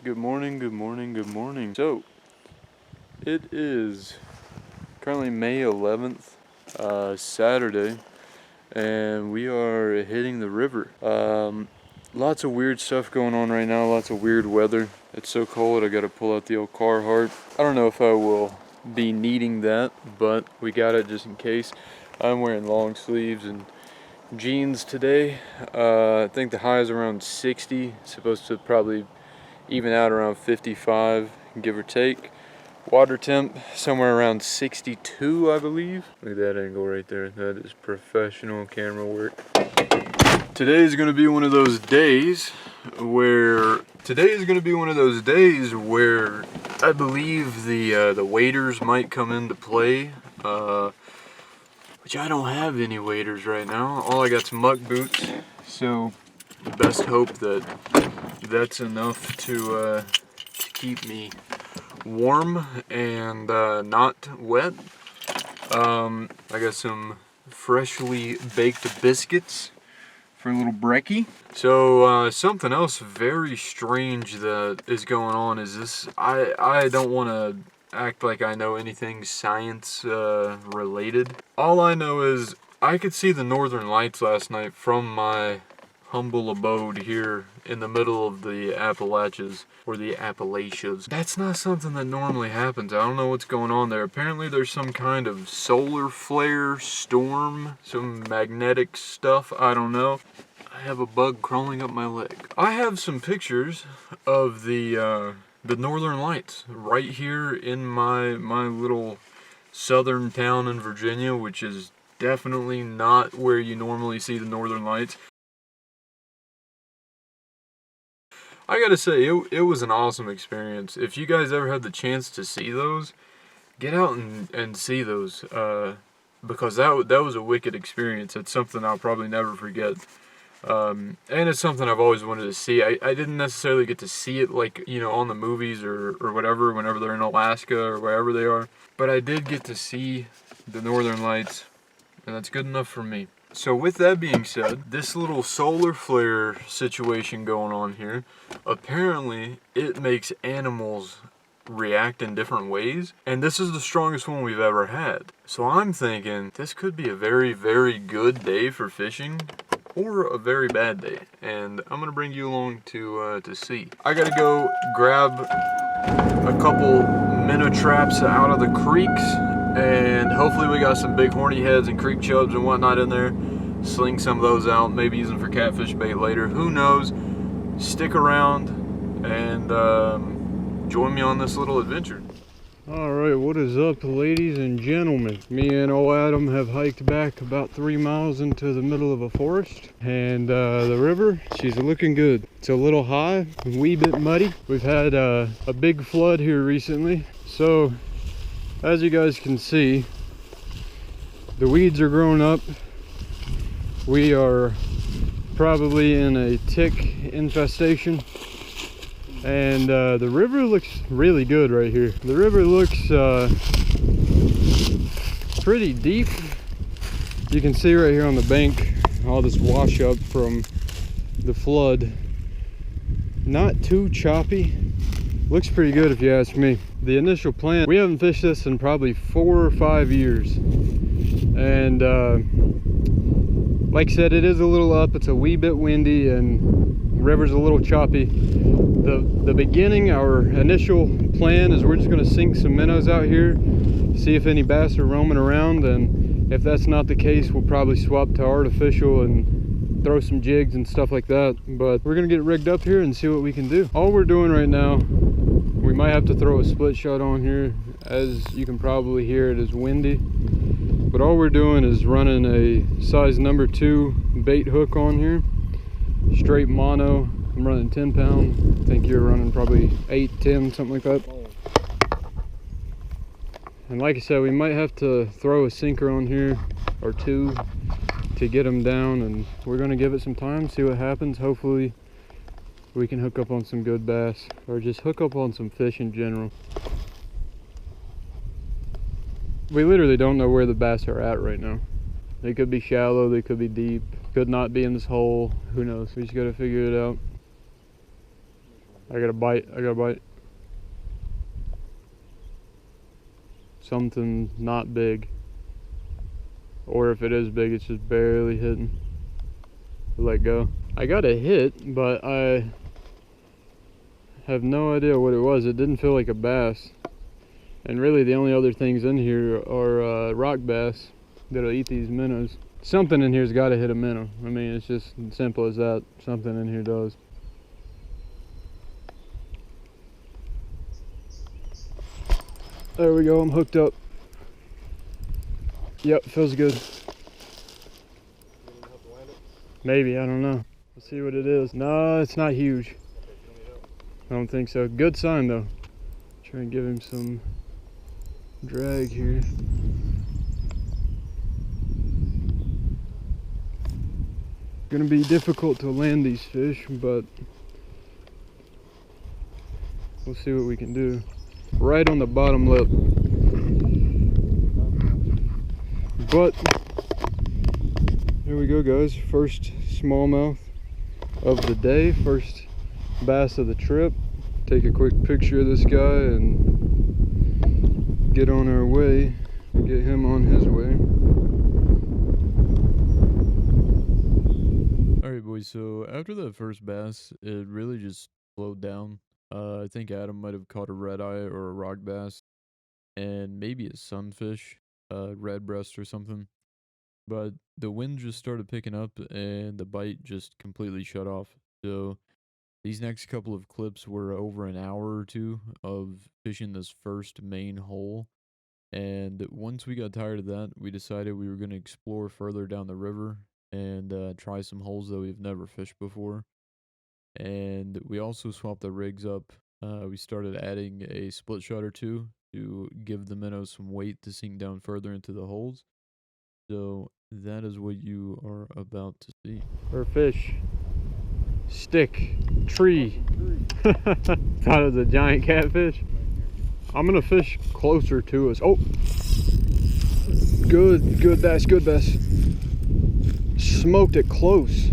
Good morning, good morning, good morning. So, it is currently May 11th, Saturday, and we are hitting the river. Lots of weird stuff going on right now, lots of weird weather. It's so cold, I gotta pull out the old Carhartt. I don't know if I will be needing that, but we got it just in case. I'm wearing long sleeves and jeans today. I think the high is around 60, supposed to probably even out around 55, give or take. Water temp somewhere around 62, I believe. Look at that angle right there. That is professional camera work. Today is going to be one of those days where I believe the waders might come into play. Which I don't have any waders right now. All I got's muck boots. So the best hope that that's enough to keep me warm and not wet. I got some freshly baked biscuits for a little brekkie. So something else very strange that is going on is this. I don't want to act like I know anything science related. All I know is I could see the northern lights last night from my humble abode here in the middle of the Appalachians, or the Appalachians. That's not something that normally happens. I don't know what's going on there. Apparently there's some kind of solar flare, storm, some magnetic stuff, I don't know. I have a bug crawling up my leg. I have some pictures of the northern lights right here in my little southern town in Virginia, which is definitely not where you normally see the northern lights. I gotta say, it was an awesome experience. If you guys ever had the chance to see those, get out and see those, because that was a wicked experience. It's something I'll probably never forget. And it's something I've always wanted to see. I didn't necessarily get to see it like, you know, on the movies or whatever, whenever they're in Alaska or wherever they are. But I did get to see the northern lights, and that's good enough for me. So with that being said, this little solar flare situation going on here, apparently it makes animals react in different ways, and this is the strongest one we've ever had. So I'm thinking this could be a very, very good day for fishing, or a very bad day, and I'm gonna bring you along to see. I gotta go grab a couple minnow traps out of the creeks, and hopefully we got some big horny heads and creek chubs and whatnot in there. Sling some of those out, maybe use them for catfish bait later, who knows. Stick around and join me on this little adventure. Alright, what is up, ladies and gentlemen? Me and old Adam have hiked back about 3 miles into the middle of a forest, and the river, she's looking good. It's a little high, a wee bit muddy. We've had a big flood here recently, so as you guys can see, the weeds are growing up. We are probably in a tick infestation. And the river looks really good right here. The river looks pretty deep. You can see right here on the bank all this wash up from the flood. Not too choppy. Looks pretty good if you ask me. The initial plan, we haven't fished this in probably 4 or 5 years. And like I said, it is a little up. It's a wee bit windy and the river's a little choppy. The beginning, our initial plan is we're just going to sink some minnows out here, see if any bass are roaming around, and if that's not the case, we'll probably swap to artificial and throw some jigs and stuff like that. But we're going to get rigged up here and see what we can do. All we're doing right now, we might have to throw a split shot on here. As you can probably hear, it is windy. But all we're doing is running a size number 2 bait hook on here, straight mono. I'm running 10 pound. I think you're running probably 8, 10, something like that. And like I said, we might have to throw a sinker on here or 2 to get them down, and we're gonna give it some time, see what happens. Hopefully we can hook up on some good bass, or just hook up on some fish in general. We literally don't know where the bass are at right now. They could be shallow, they could be deep, could not be in this hole, who knows. We just gotta figure it out. I got a bite. I got a bite. Something not big. Or if it is big, it's just barely hitting. Let go. I got a hit, but I have no idea what it was. It didn't feel like a bass. And really the only other things in here are rock bass that'll eat these minnows. Something in here's got to hit a minnow. I mean, it's just simple as that. Something in here does. There we go, I'm hooked up. Yep, feels good. Maybe, I don't know. Let's see what it is. No, it's not huge. I don't think so. Good sign though. Try and give him some drag here. Gonna be difficult to land these fish, but we'll see what we can do. Right on the bottom lip. But here we go, guys. First smallmouth of the day, first bass of the trip. Take a quick picture of this guy and get on our way, get him on his way. Alright boys, so after that first bass, it really just slowed down. I think Adam might have caught a red eye or a rock bass, and maybe a sunfish, red breast or something. But the wind just started picking up and the bite just completely shut off. So these next couple of clips were over an hour or two of fishing this first main hole. And once we got tired of that, we decided we were going to explore further down the river and try some holes that we've never fished before. And we also swapped the rigs up. We started adding a split shot or two to give the minnows some weight to sink down further into the holes. So that is what you are about to see. Or fish. Stick. Tree. Thought it was a giant catfish. I'm gonna fish closer to us. Oh! Good bass, good bass. Smoked it close.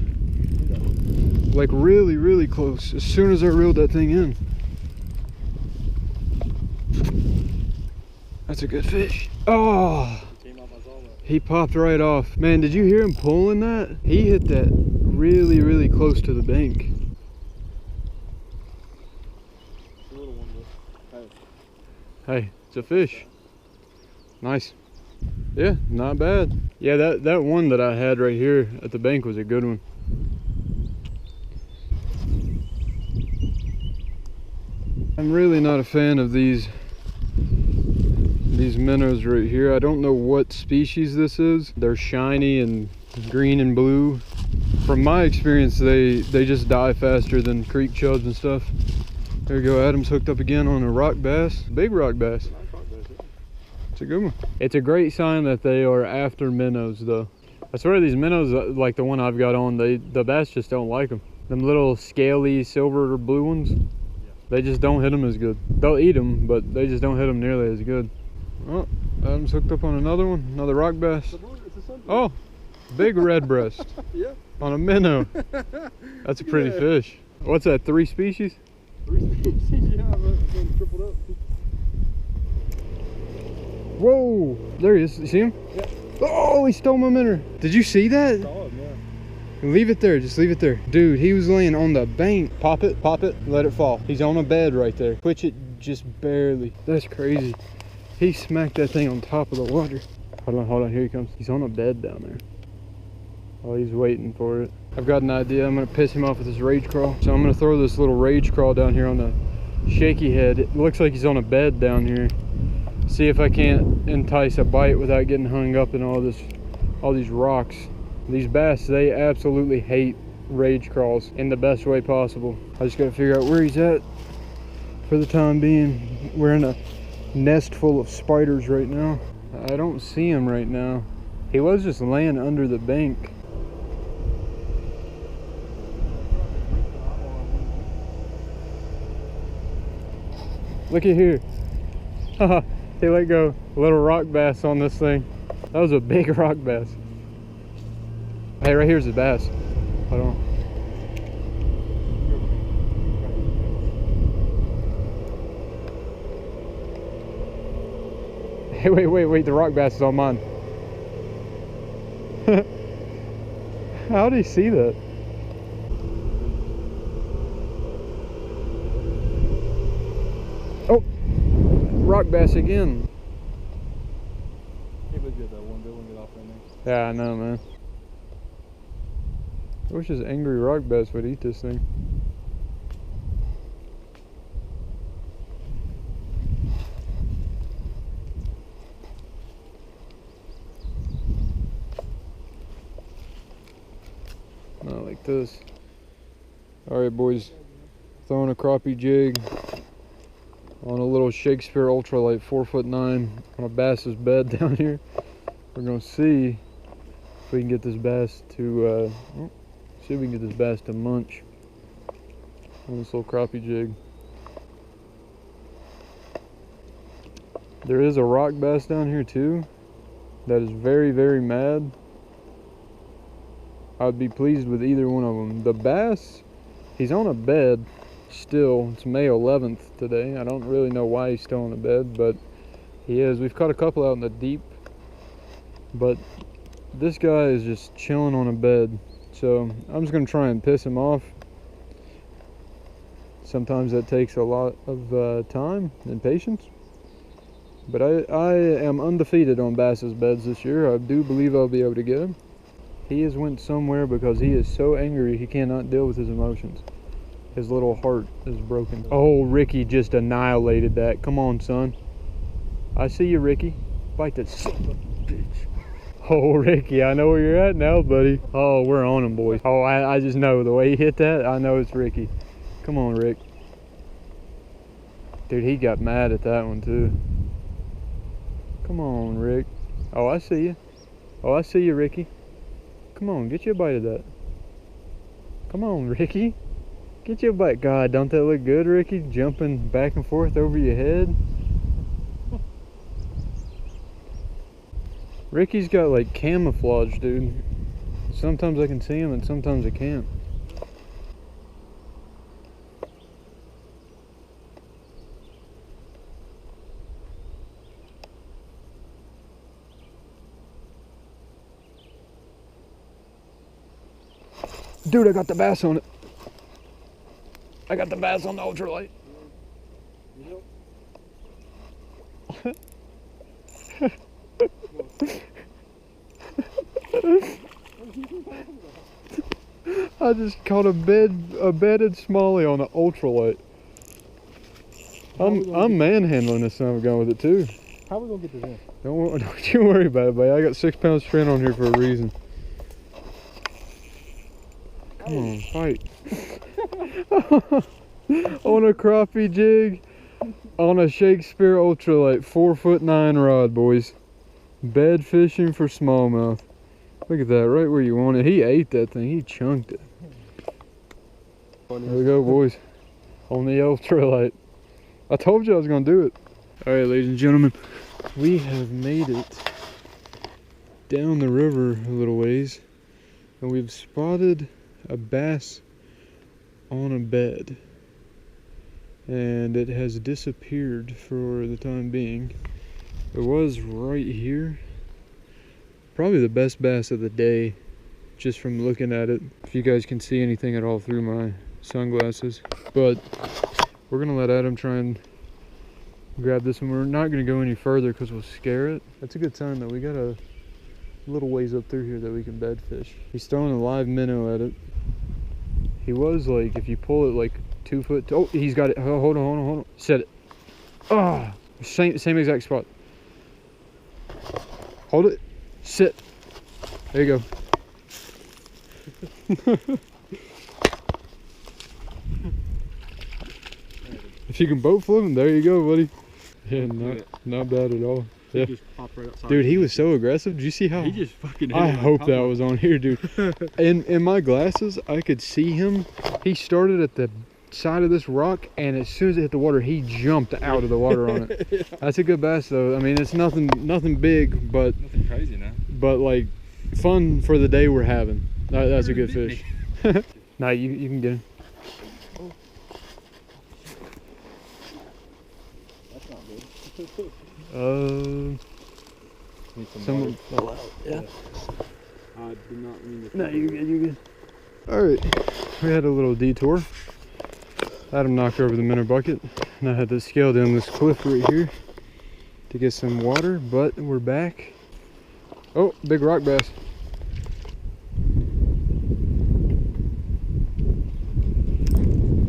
Like really, really close. As soon as I reeled that thing in. That's a good fish. Oh! He popped right off. Man, did you hear him pulling that? He hit that really, really close to the bank. Hey, it's a fish. Nice. Yeah, not bad. Yeah, that one that I had right here at the bank was a good one. I'm really not a fan of these minnows right here. I don't know what species this is. They're shiny and green and blue. From my experience, they just die faster than creek chubs and stuff. There you go, Adam's hooked up again on a rock bass. Big rock bass. It's a good one. It's a great sign that they are after minnows though. I swear these minnows, like the one I've got on, the bass just don't like them. Them little scaly silver or blue ones, they just don't hit them as good. They'll eat them, but they just don't hit them nearly as good. Oh, Adam's hooked up on another one, another rock bass. Oh, big red breast. Yeah. On a minnow. That's a pretty fish. What's that, 3 species? 3 species, yeah, I've been tripled up. Whoa, there he is. You see him? Yeah. Oh, he stole my minnow. Did you see that? Saw him, yeah. Leave it there, just leave it there. Dude, he was laying on the bank. Pop it, let it fall. He's on a bed right there. Twitch it just barely. That's crazy. He smacked that thing on top of the water. Hold on, here he comes. He's on a bed down there. Oh, he's waiting for it. I've got an idea. I'm gonna piss him off with this rage crawl. So I'm gonna throw this little rage crawl down here on the shaky head. It looks like he's on a bed down here. See if I can't entice a bite without getting hung up in all these rocks. These bass, they absolutely hate rage crawls in the best way possible. I just gotta figure out where he's at for the time being. We're in a nest full of spiders right now. I don't see him right now. He was just laying under the bank. Look at here. He let go a little rock bass on this thing. That was a big rock bass. Hey, right here's the bass. Hold on. Hey, wait, the rock bass is on mine. How'd he see that? Oh, rock bass again. He looked at that one, don't get off in there. Yeah, I know, man. I wish this angry rock bass would eat this thing. Not like this. Alright, boys. Throwing a crappie jig on a little Shakespeare ultralight 4'9" on a bass's bed down here. We're gonna see if we can get this bass to munch on this little crappie jig. There is a rock bass down here too that is very, very mad. I'd be pleased with either one of them. The bass, he's on a bed still. It's May 11th today. I don't really know why he's still on a bed, but he is. We've caught a couple out in the deep, but this guy is just chilling on a bed. So I'm just gonna try and piss him off. Sometimes that takes a lot of time and patience, but I am undefeated on bass's beds this year. I do believe I'll be able to get him. He has went somewhere because he is so angry he cannot deal with his emotions. His little heart is broken. Oh, Ricky just annihilated that. Come on, son. I see you, Ricky. Bite that son of a bitch. Oh, Ricky, I know where you're at now, buddy. Oh, we're on him, boys. Oh, I just know the way he hit that. I know it's Ricky. Come on, Rick. Dude, he got mad at that one, too. Come on, Rick. Oh, I see you. Oh, I see you, Ricky. Come on, get you a bite of that. Come on, Ricky. Get you a bite. God, don't that look good, Ricky? Jumping back and forth over your head. Ricky's got like camouflage, dude. Sometimes I can see him and sometimes I can't. Dude, I got the bass on it. I got the bass on the ultralight. I just caught a bedded smallie on an ultralight. I'm manhandling this son of a gun with it too. How are we gonna get this in? Don't you worry about it, buddy. I got 6 pounds strand on here for a reason. Come on, fight. On a crappie jig, on a Shakespeare ultralight, 4'9" rod, boys. Bed fishing for smallmouth. Look at that, right where you want it. He ate that thing, he chunked it. There we go, boys. On the ultralight. I told you I was gonna do it. Alright, ladies and gentlemen, we have made it down the river a little ways, and we've spotted a bass on a bed, and it has disappeared for the time being. It was right here. Probably the best bass of the day, just from looking at it, if you guys can see anything at all through my sunglasses. But we're gonna let Adam try and grab this one. We're not gonna go any further because we'll scare it. That's a good sign though. We got a little ways up through here that we can bed fish. He's throwing a live minnow at it. He was like, if you pull it like 2 foot, oh, he's got it. Oh, hold on. Set it. Ah, oh, same exact spot. Hold it. Sit. There you go. If you can boat flip him, there you go, buddy. Yeah, not bad at all. Yeah. Just popped right outside. Dude, he was so aggressive. Did you see how? He just fucking hit I it hope like that was on here, dude. In my glasses, I could see him. He started at the side of this rock, and as soon as it hit the water, he jumped out of the water on it. Yeah. That's a good bass, though. I mean, it's nothing big, but nothing crazy now. But like fun for the day we're having. That's a good fish. Nah, you can get him. That's not good. need some Someone water. fell out. Yeah. I did not mean to. No, you're good. You're good. All right, we had a little detour. Adam knocked over the minnow bucket, and I had to scale down this cliff right here to get some water. But we're back. Oh, big rock bass.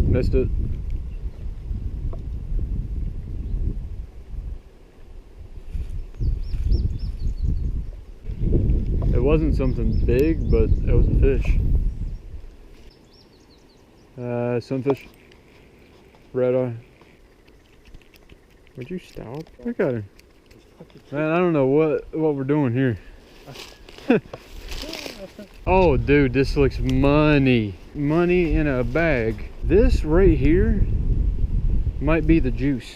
Missed it. It wasn't something big, but it was a fish. Sunfish. Red eye. Would you stop? Look at him. Man, I don't know what we're doing here. Oh, dude, this looks money. Money in a bag. This right here might be the juice.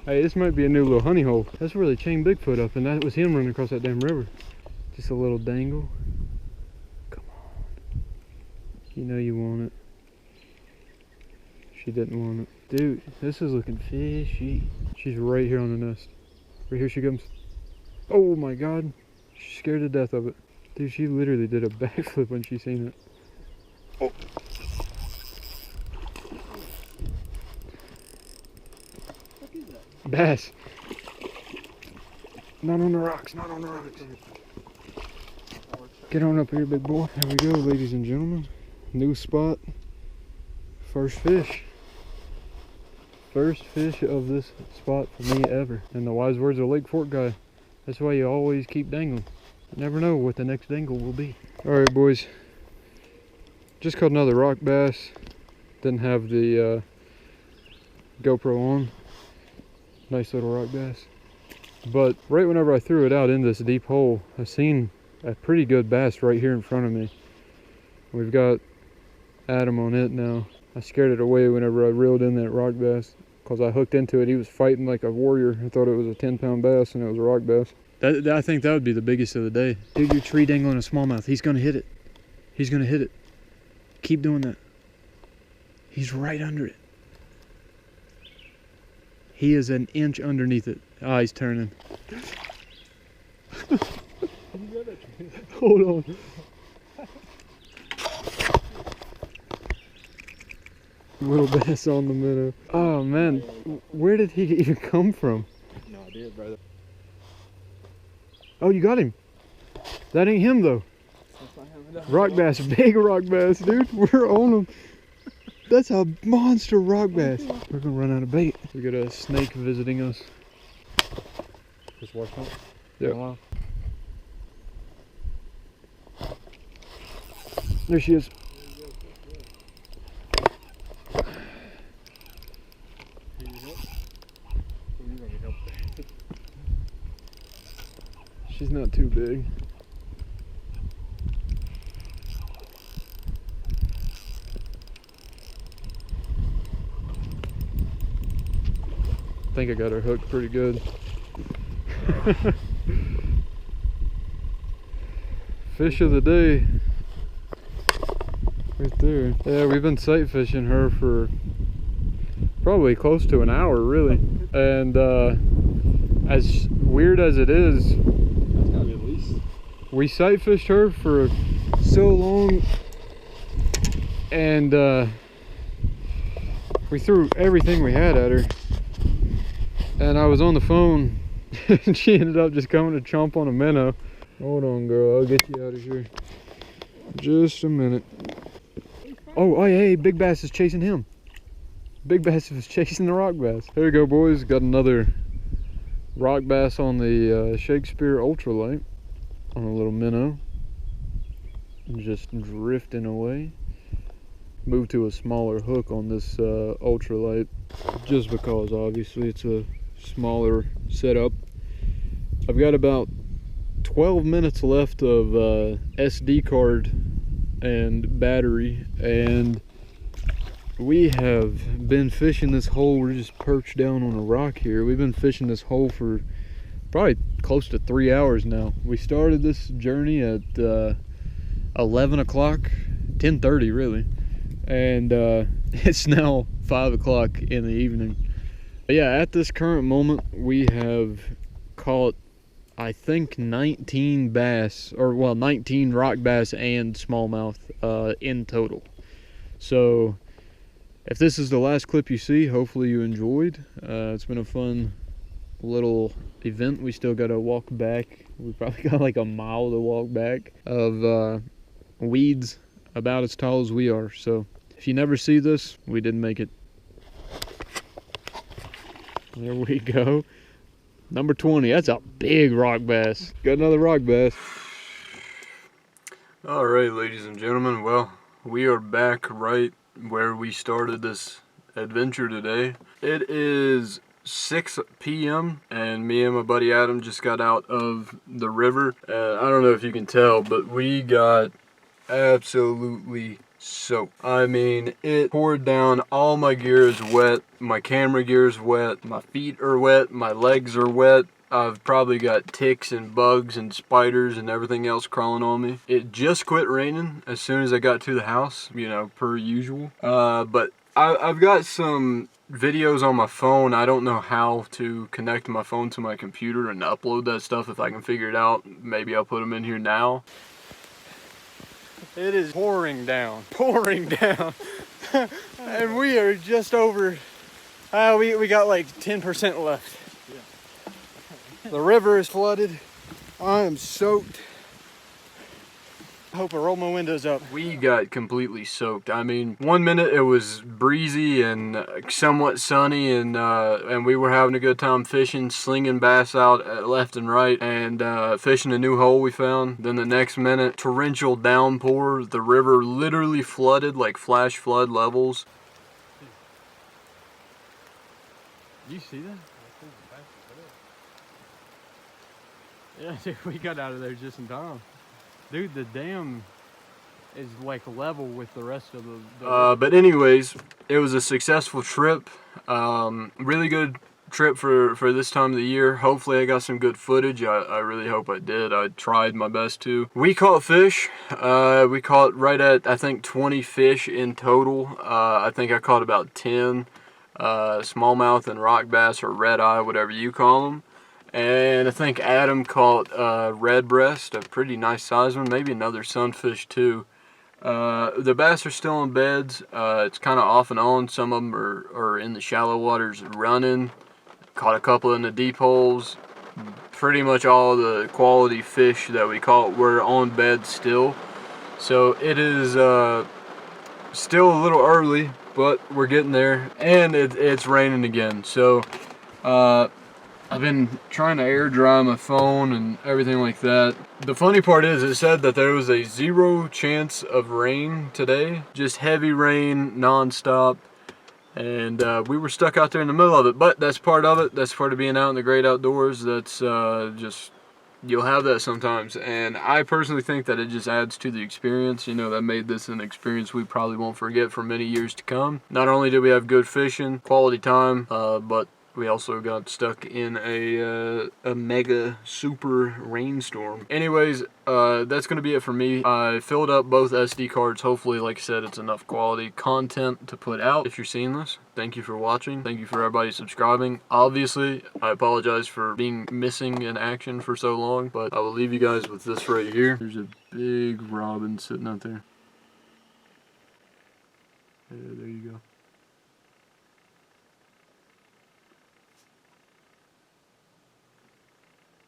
Hey, this might be a new little honey hole. That's where they chained Bigfoot up, and that was him running across that damn river. Just a little dangle. Come on. You know you want it. She didn't want it. Dude, this is looking fishy. She's right here on the nest. Right here she comes. Oh my god. She's scared to death of it. Dude, she literally did a backflip when she seen it. Oh. What is that? Bass. Not on the rocks, not on the rocks. Get on up here, big boy. There we go, ladies and gentlemen. New spot. First fish. First fish of this spot for me ever. And the wise words of Lake Fork guy. That's why you always keep dangling. You never know what the next dangle will be. Alright, boys. Just caught another rock bass. Didn't have the GoPro on. Nice little rock bass. But right whenever I threw it out in this deep hole, I seen a pretty good bass right here in front of me. We've got Adam on it now. I scared it away whenever I reeled in that rock bass because I hooked into it. He was fighting like a warrior. I thought it was a 10-pound bass and it was a rock bass. I think that would be the biggest of the day. Dude, you're tree dangling a smallmouth. He's gonna hit it. He's gonna hit it. Keep doing that. He's right under it. He is an inch underneath it. Ah, he's turning. Hold on. Little bass on the minnow. Oh man, where did he even come from? No idea, brother. Oh, you got him. That ain't him though. Rock bass, big rock bass, dude. We're on him. That's a monster rock bass. We're gonna run out of bait. We got a snake visiting us. Just watch out. Yeah. There she is. She's not too big. I think I got her hooked pretty good. Fish of the day. Right there. Yeah, we've been sight fishing her for probably close to an hour, really. And as weird as it is, That's gotta be at least. we sight fished her for so long, and we threw everything we had at her. And I was on the phone, and she ended up just coming to chomp on a minnow. Hold on, girl, I'll get you out of here. Just a minute. Oh, hey, big bass is chasing him. Big bass is chasing the rock bass. There you go, boys. Got another rock bass on the Shakespeare ultralight on a little minnow. Just drifting away. Moved to a smaller hook on this ultralight just because obviously it's a smaller setup. I've got about 12 minutes left of SD card and battery, and we have been fishing this hole. We're just perched down on a rock here. We've been fishing this hole for probably close to 3 hours now. We started this journey at 11 o'clock, 10:30 really, and it's now 5 o'clock in the evening. But yeah, at this current moment we have caught I think 19 bass, or well, 19 rock bass and smallmouth in total. So if this is the last clip you see, hopefully you enjoyed. It's been a fun little event. We still got to walk back. We probably got like a mile to walk back of weeds about as tall as we are. So if you never see this, we didn't make it. There we go. Number 20. That's a big rock bass. Got another rock bass. Alright, ladies and gentlemen, well, we are back right where we started this adventure today. It is 6 p.m. and me and my buddy Adam just got out of the river. I don't know if you can tell, but we got absolutely soaked. I mean, it poured down. All my gear is wet. My camera gear is wet. My feet are wet. My legs are wet. I've probably got ticks and bugs and spiders and everything else crawling on me. It just quit raining as soon as I got to the house, you know, per usual. But I've got some videos on my phone. I don't know how to connect my phone to my computer and upload that stuff. If I can figure it out, maybe I'll put them in here now. It is pouring down, and we are just over, we got like 10% left. Yeah. The river is flooded. I am soaked. I hope I roll my windows up. We got completely soaked. I mean, one minute it was breezy and somewhat sunny, and we were having a good time fishing, slinging bass out left and right, and fishing a new hole we found. Then the next minute, torrential downpour. The river literally flooded, like flash flood levels. You see that? Yeah, dude, we got out of there just in time. Dude, the dam is like level with the rest of the but anyways, it was a successful trip. Really good trip for this time of the year. Hopefully I got some good footage. I really hope I did. I tried my best to. We caught fish. We caught right at, I think, 20 fish in total. I think I caught about 10 smallmouth and rock bass, or red eye, whatever you call them. And I think Adam caught red breast, a pretty nice size one, maybe another sunfish too. The bass are still in beds. It's kind of off and on. Some of them are in the shallow waters running. Caught a couple in the deep holes. Pretty much all the quality fish that we caught were on bed still. So it is still a little early, but we're getting there. And it's raining again. So I've been trying to air dry my phone and everything like that. The funny part is, it said that there was a 0 chance of rain today. Just heavy rain, non-stop. And we were stuck out there in the middle of it. But that's part of it. That's part of being out in the great outdoors. That's just, you'll have that sometimes. And I personally think that it just adds to the experience. You know, that made this an experience we probably won't forget for many years to come. Not only did we have good fishing, quality time, but we also got stuck in a mega super rainstorm. Anyways, that's going to be it for me. I filled up both SD cards. Hopefully, like I said, it's enough quality content to put out. If you're seeing this, thank you for watching. Thank you for everybody subscribing. Obviously, I apologize for being missing in action for so long, but I will leave you guys with this right here. There's a big robin sitting out there. There you